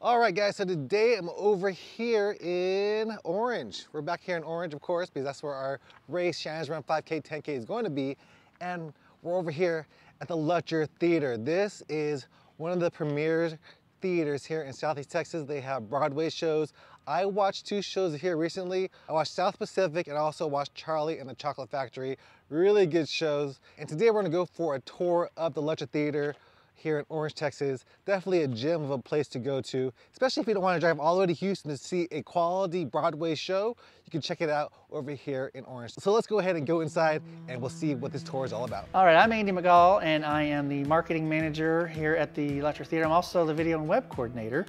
All right, guys, so today I'm over here in Orange. We're back here in Orange, of course, because that's where our race, Shannon's Run 5K, 10K is going to be. And we're over here at the Lutcher Theater. This is one of the premier theaters here in Southeast Texas. They have Broadway shows. I watched two shows here recently. I watched South Pacific and I also watched Charlie and the Chocolate Factory. Really good shows. And today we're gonna go for a tour of the Lutcher Theater here in Orange, Texas. Definitely a gem of a place to go to, especially if you don't want to drive all the way to Houston to see a quality Broadway show. You can check it out over here in Orange. So let's go ahead and go inside and we'll see what this tour is all about. All right, I'm Andy McGall and I am the marketing manager here at the Lutcher Theater. I'm also the video and web coordinator,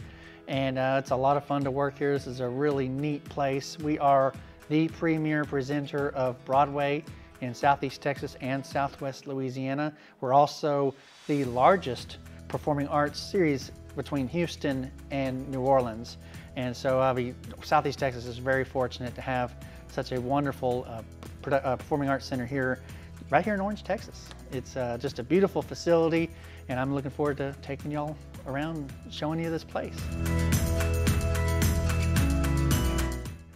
and it's a lot of fun to work here. This is a really neat place. We are the premier presenter of Broadway in Southeast Texas and Southwest Louisiana. We're also the largest performing arts series between Houston and New Orleans. And so Southeast Texas is very fortunate to have such a wonderful performing arts center here, right here in Orange, Texas. It's just a beautiful facility, and I'm looking forward to taking y'all around, showing you this place.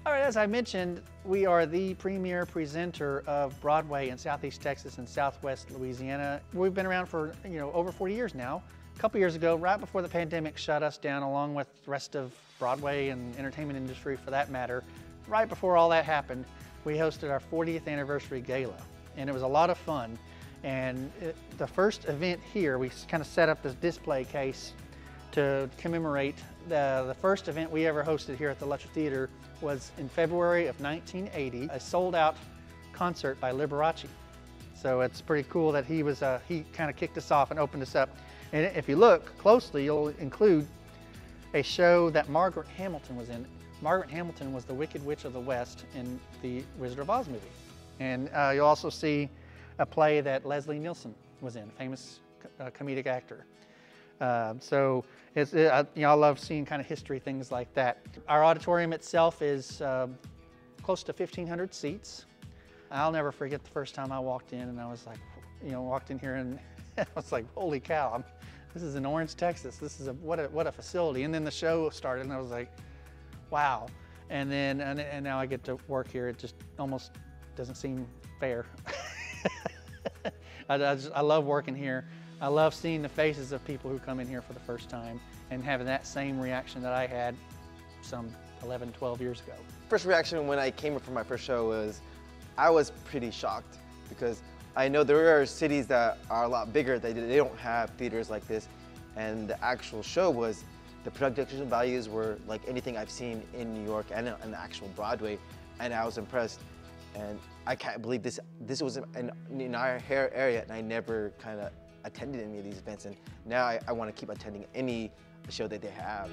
All right, as I mentioned, we are the premier presenter of Broadway in Southeast Texas and Southwest Louisiana. We've been around for, over 40 years now. A couple years ago, right before the pandemic shut us down, along with the rest of Broadway and entertainment industry for that matter, right before all that happened, we hosted our 40th anniversary gala, and it was a lot of fun. And the first event here, we kind of set up this display case to commemorate the first event we ever hosted here at the Lutcher Theater was in February of 1980, a sold-out concert by Liberace. So it's pretty cool that he kind of kicked us off and opened us up. And if you look closely, you'll include a show that Margaret Hamilton was in. Margaret Hamilton was the Wicked Witch of the West in the Wizard of Oz movie. And you'll also see a play that Leslie Nielsen was in, famous comedic actor. So I love seeing kind of history, things like that. Our auditorium itself is close to 1,500 seats. I'll never forget the first time I walked in, and I was like, walked in here and I was like, holy cow, this is in Orange, Texas. This is what a facility. And then the show started, and I was like, wow. And then and now I get to work here. It just almost doesn't seem fair. I love working here. I love seeing the faces of people who come in here for the first time and having that same reaction that I had some 11, 12 years ago. First reaction when I came in for my first show was, I was pretty shocked, because I know there are cities that are a lot bigger that they don't have theaters like this, and the actual show was, the production values were like anything I've seen in New York and on the actual Broadway, and I was impressed. And I can't believe this was in our area, and I never kind of attended any of these events, and now I want to keep attending any show that they have.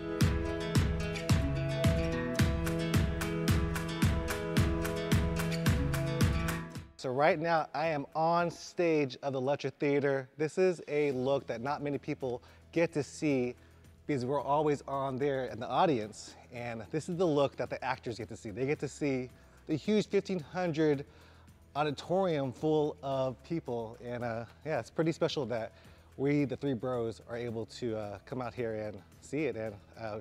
So right now I am on stage of the Lutcher Theater. This is a look that not many people get to see because we're always on there in the audience, and this is the look that the actors get to see. They get to see the huge 1,500 auditorium full of people, and yeah, it's pretty special that we, the three bros, are able to come out here and see it. And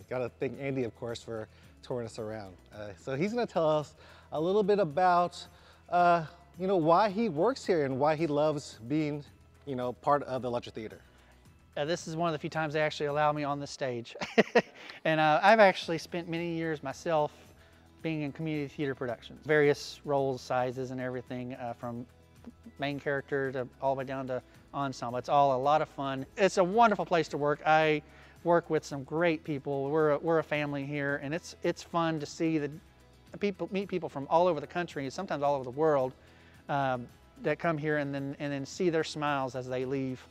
gotta thank Andy, of course, for touring us around. So he's gonna tell us a little bit about why he works here and why he loves being part of the Lutcher Theater. This is one of the few times they actually allow me on the stage. And I've actually spent many years myself being in community theater productions, various roles, sizes, and everything, from main character to all the way down to ensemble. It's all a lot of fun. It's a wonderful place to work. I work with some great people. We're a family here, and it's fun to see meet people from all over the country, sometimes all over the world, that come here and then see their smiles as they leave.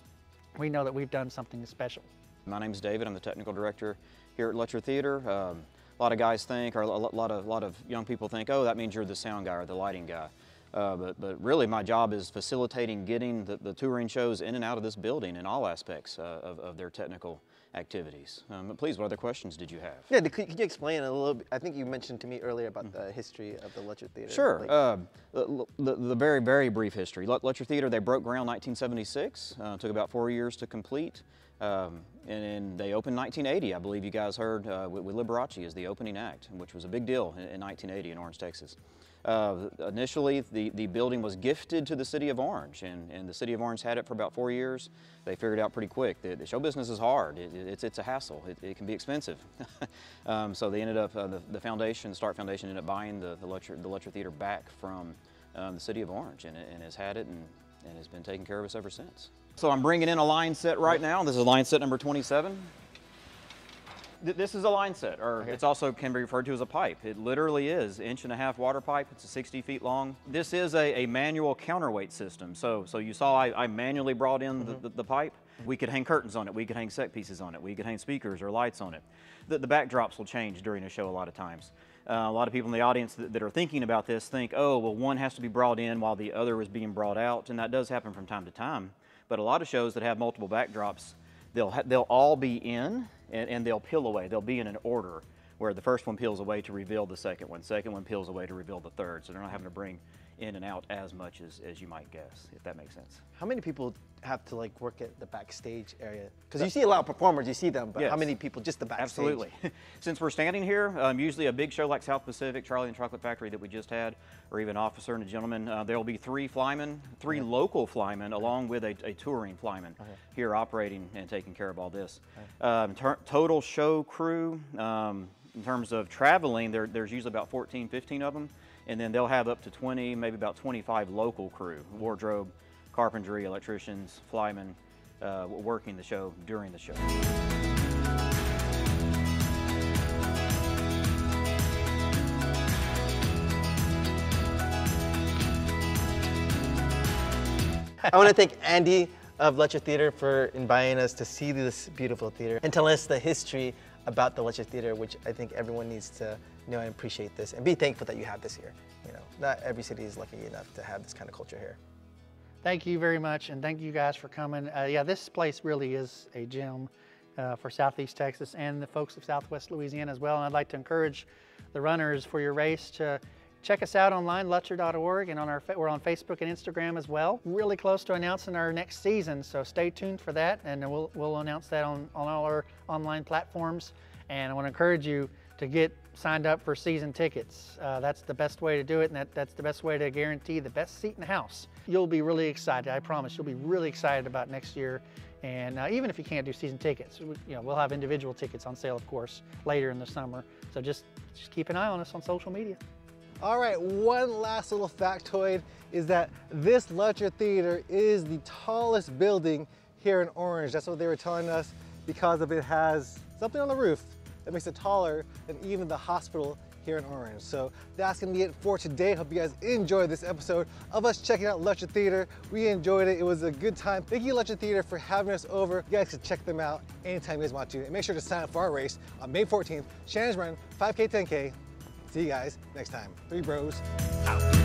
We know that we've done something special. My name's David. I'm the technical director here at Lutcher Theater. A lot of guys think, or a lot of young people think, oh, that means you're the sound guy or the lighting guy. But really my job is facilitating getting the touring shows in and out of this building in all aspects of their technical activities. But please, what other questions did you have? Yeah, could you explain a little bit? I think you mentioned to me earlier about the history of the Lutcher Theater. Sure. The very, very brief history. Lutcher Theater, they broke ground 1976. Took about 4 years to complete. And they opened in 1980. I believe you guys heard with Liberace as the opening act, which was a big deal in 1980 in Orange, Texas. Initially, the building was gifted to the city of Orange, and the city of Orange had it for about 4 years. They figured out pretty quick that the show business is hard. It's a hassle. It can be expensive. So they ended up, the foundation, the Start Foundation, ended up buying the Lutcher Theater back from the city of Orange, and has had it and has been taking care of us ever since. So I'm bringing in a line set right now. This is line set number 27. This is a line set, or it's also can be referred to as a pipe. It literally is 1.5 inch water pipe. It's 60 feet long. This is a manual counterweight system. So you saw I manually brought in the pipe. We could hang curtains on it. We could hang set pieces on it. We could hang speakers or lights on it. The backdrops will change during a show a lot of times. A lot of people in the audience that are thinking about this think, oh, well, one has to be brought in while the other is being brought out, and that does happen from time to time. But a lot of shows that have multiple backdrops, they'll all be in, and they'll peel away. They'll be in an order where the first one peels away to reveal the second one peels away to reveal the third. So they're not having to bring in and out as much as you might guess, if that makes sense. How many people have to like work at the backstage area? Because you see a lot of performers, you see them, but yes. How many people just the backstage? Absolutely. Since we're standing here, usually a big show like South Pacific, Charlie and Chocolate Factory that we just had, or even Officer and a Gentleman, there will be 3 flymen, 3 local flymen, along with a touring flyman here operating and taking care of all this. Total show crew, in terms of traveling, there's usually about 14, 15 of them, and then they'll have up to 20, maybe about 25 local crew, wardrobe, carpentry, electricians, flymen, working the show during the show. I want to thank Andy of Lutcher Theater for inviting us to see this beautiful theater and tell us the history about the Lutcher Theater, which I think everyone needs to know and appreciate this and be thankful that you have this here. You know, not every city is lucky enough to have this kind of culture here. Thank you very much, and thank you guys for coming. Yeah, this place really is a gem for Southeast Texas and the folks of Southwest Louisiana as well. And I'd like to encourage the runners for your race to check us out online, lutcher.org, and we're on Facebook and Instagram as well. Really close to announcing our next season, so stay tuned for that, and we'll announce that on all our online platforms. And I want to encourage you to get signed up for season tickets. That's the best way to do it, and that's the best way to guarantee the best seat in the house. You'll be really excited, I promise. You'll be really excited about next year. And even if you can't do season tickets, we'll have individual tickets on sale, of course, later in the summer. So just keep an eye on us on social media. All right, one last little factoid is that this Lutcher Theater is the tallest building here in Orange. That's what they were telling us, because of it has something on the roof that makes it taller than even the hospital here in Orange. So that's gonna be it for today. Hope you guys enjoyed this episode of us checking out Lutcher Theater. We enjoyed it. It was a good time. Thank you, Lutcher Theater, for having us over. You guys can check them out anytime you guys want to. And make sure to sign up for our race on May 14th, Shannon's Run 5K, 10K. See you guys next time. 3 Bros out.